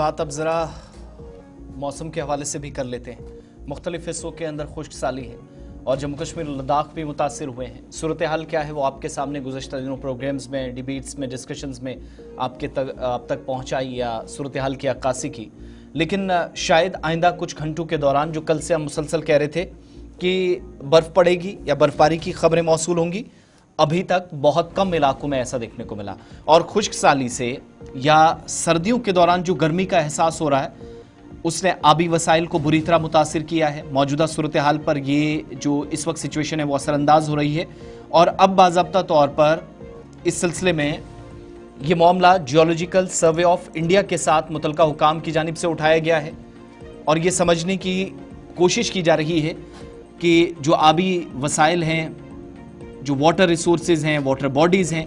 बात अब ज़रा मौसम के हवाले से भी कर लेते हैं। मुख्तलिफ हिस्सों के अंदर खुश्क साली है और जम्मू कश्मीर लद्दाख भी मुतासिर हुए हैं। सूरत हाल क्या है वो आपके सामने गुज़श्ता दिनों प्रोग्राम्स में, डिबेट्स में, डिस्कशंस में आप तक पहुँचाई या सूरत हाल की अक्कासी की। लेकिन शायद आइंदा कुछ घंटों के दौरान, जो कल से हम मुसलसल कह रहे थे कि बर्फ़ पड़ेगी या बर्फ़बारी की खबरें मौसूल होंगी, अभी तक बहुत कम इलाकों में ऐसा देखने को मिला। और खुश्क साली से या सर्दियों के दौरान जो गर्मी का एहसास हो रहा है, उसने आबी वसाइल को बुरी तरह मुतासिर किया है। मौजूदा सूरत हाल पर ये जो इस वक्त सिचुएशन है वो असरअंदाज हो रही है और अब बाज़ाब्ता तौर पर इस सिलसिले में ये मामला जियोलॉजिकल सर्वे ऑफ इंडिया के साथ मुतलका हुकाम की जानिब से उठाया गया है और ये समझने की कोशिश की जा रही है कि जो आबी वसाइल हैं, जो वाटर रिसोर्सेज हैं, वाटर बॉडीज़ हैं,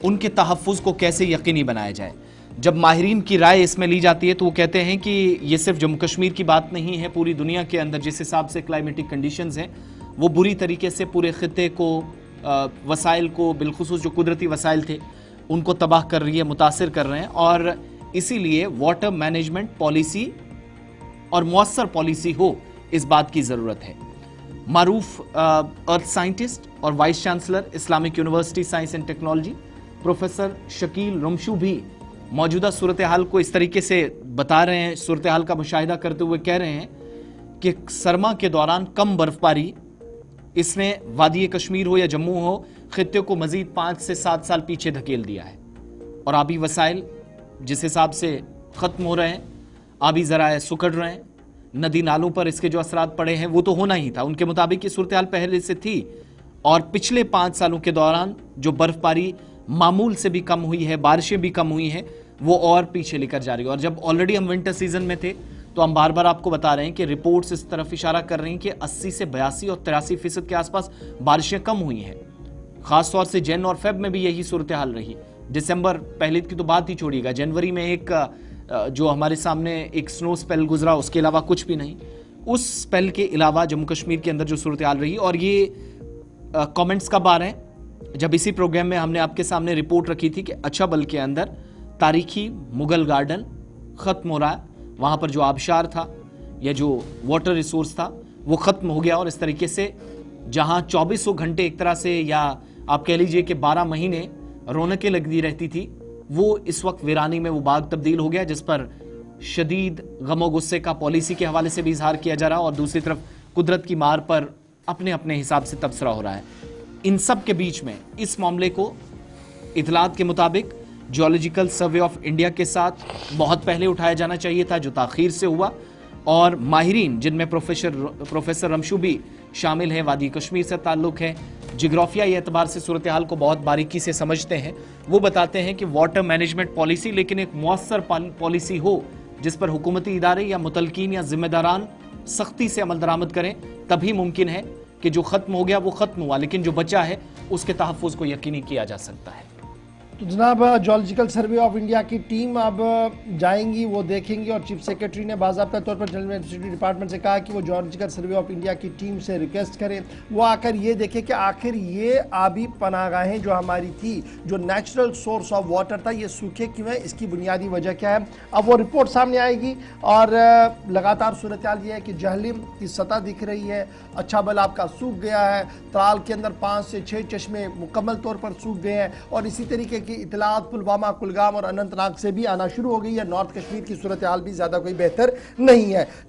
उनके तहफ़्फ़ुज़ को कैसे यकीनी बनाया जाए। जब माहिरीन की राय इसमें ली जाती है तो वो कहते हैं कि ये सिर्फ जम्मू कश्मीर की बात नहीं है, पूरी दुनिया के अंदर जिस हिसाब से क्लाइमेटिक कंडीशंस हैं वो बुरी तरीके से पूरे ख़ित्ते को, वसाइल को, बिलखुसूस जो कुदरती वसाइल थे उनको तबाह कर रही है, मुतासिर कर रहे हैं। और इसीलिए वाटर मैनेजमेंट पॉलिसी और मौसर पॉलिसी हो, इस बात की ज़रूरत है। मारूफ अर्थ साइंटिस्ट और vice chancellor Islamic university science and technology professor Shakeel रमशू भी मौजूदा सूरत हाल को इस तरीके से बता रहे हैं, सूरत हाल का मुशाहिदा करते हुए कह रहे हैं कि सरमा के दौरान कम बर्फबारी इसने वादी कश्मीर हो या जम्मू हो, खित्ते को मजीद 5 से 7 साल पीछे धकेल दिया है। और आबी वसाइल जिस हिसाब से ख़त्म हो रहे हैं, आबी ज़राए सुकड़ रहे हैं, नदी नालों पर इसके जो असरात पड़े हैं वो तो होना ही था। उनके मुताबिक ये सूरत हाल पहले से थी और पिछले 5 सालों के दौरान जो बर्फबारी मामूल से भी कम हुई है, बारिशें भी कम हुई हैं, वो और पीछे लेकर जा रही है। और जब ऑलरेडी हम विंटर सीजन में थे तो हम बार बार आपको बता रहे हैं कि रिपोर्ट्स इस तरफ इशारा कर रही हैं कि 80 से 82 और 83% के आसपास बारिशें कम हुई हैं। ख़ासतौर से जन और फेब में भी यही सूरत हाल रही। दिसंबर पहले की तो बात ही छोड़िएगा, जनवरी में एक जो हमारे सामने एक स्नो स्पेल गुजरा, उसके अलावा कुछ भी नहीं। उस स्पेल के अलावा जम्मू कश्मीर के अंदर जो सूरत हाल रही, और ये कमेंट्स कब आ रहे हैं, जब इसी प्रोग्राम में हमने आपके सामने रिपोर्ट रखी थी कि अच्छाबल के अंदर तारीखी मुगल गार्डन ख़त्म हो रहा है, वहाँ पर जो आबशार था या जो वाटर रिसोर्स था वो ख़त्म हो गया। और इस तरीके से जहाँ 2400 घंटे एक तरह से, या आप कह लीजिए कि 12 महीने रौनकें लगती रहती थी, वो इस वक्त वीरानी में वो बाग तब्दील हो गया, जिस पर शदीद गमो गुस्से का पॉलिसी के हवाले से भी इजहार किया जा रहा है और दूसरी तरफ कुदरत की मार पर अपने अपने हिसाब से तबसरा हो रहा है। इन सब के बीच में इस मामले को इतलात के मुताबिक जियोलॉजिकल सर्वे ऑफ इंडिया के साथ बहुत पहले उठाया जाना चाहिए था, जो ताख़ीर से हुआ। और माहिरीन जिनमें प्रोफेसर रमशू भी शामिल हैं, वादी कश्मीर से ताल्लुक़ है, जिग्राफियाई एतबार से सूरत हाल को बहुत बारीकी से समझते हैं, वो बताते हैं कि वाटर मैनेजमेंट पॉलिसी, लेकिन एक मौसर पॉलिसी हो जिस पर हुकूमती इदारे या मुतलकीन या जिम्मेदारान सख्ती से अमल दरामद करें, तभी मुमकिन है कि जो ख़त्म हो गया वो ख़त्म हुआ, लेकिन जो बचा है उसके तहफ़्फ़ुज़ को यकीनी किया जा सकता है। तो जनाब, जियोलॉजिकल सर्वे ऑफ इंडिया की टीम अब जाएंगी, वो देखेंगी, और चीफ सेक्रेटरी ने बाज़ाब्ता तौर पर जनरल एडमिनिस्ट्रेटिव डिपार्टमेंट से कहा कि वो जियोलॉजिकल सर्वे ऑफ इंडिया की टीम से रिक्वेस्ट करें, वो आकर ये देखें कि आखिर ये आबी पनाहगाहें जो हमारी थी, जो नेचुरल सोर्स ऑफ वाटर था, ये सूखे क्यों है, इसकी बुनियादी वजह क्या है। अब वो रिपोर्ट सामने आएगी और लगातार सूरत हाल ये है कि जहलिम की सतह दिख रही है, अच्छाबल आपका सूख गया है, त्राल के अंदर 5 से 6 चश्मे मुकम्मल तौर पर सूख गए हैं, और इसी तरीके की इतलात पुलवामा, कुलगाम और अनंतनाग से भी आना शुरू हो गई है। नॉर्थ कश्मीर की सूरत हाल भी ज़्यादा कोई बेहतर नहीं है।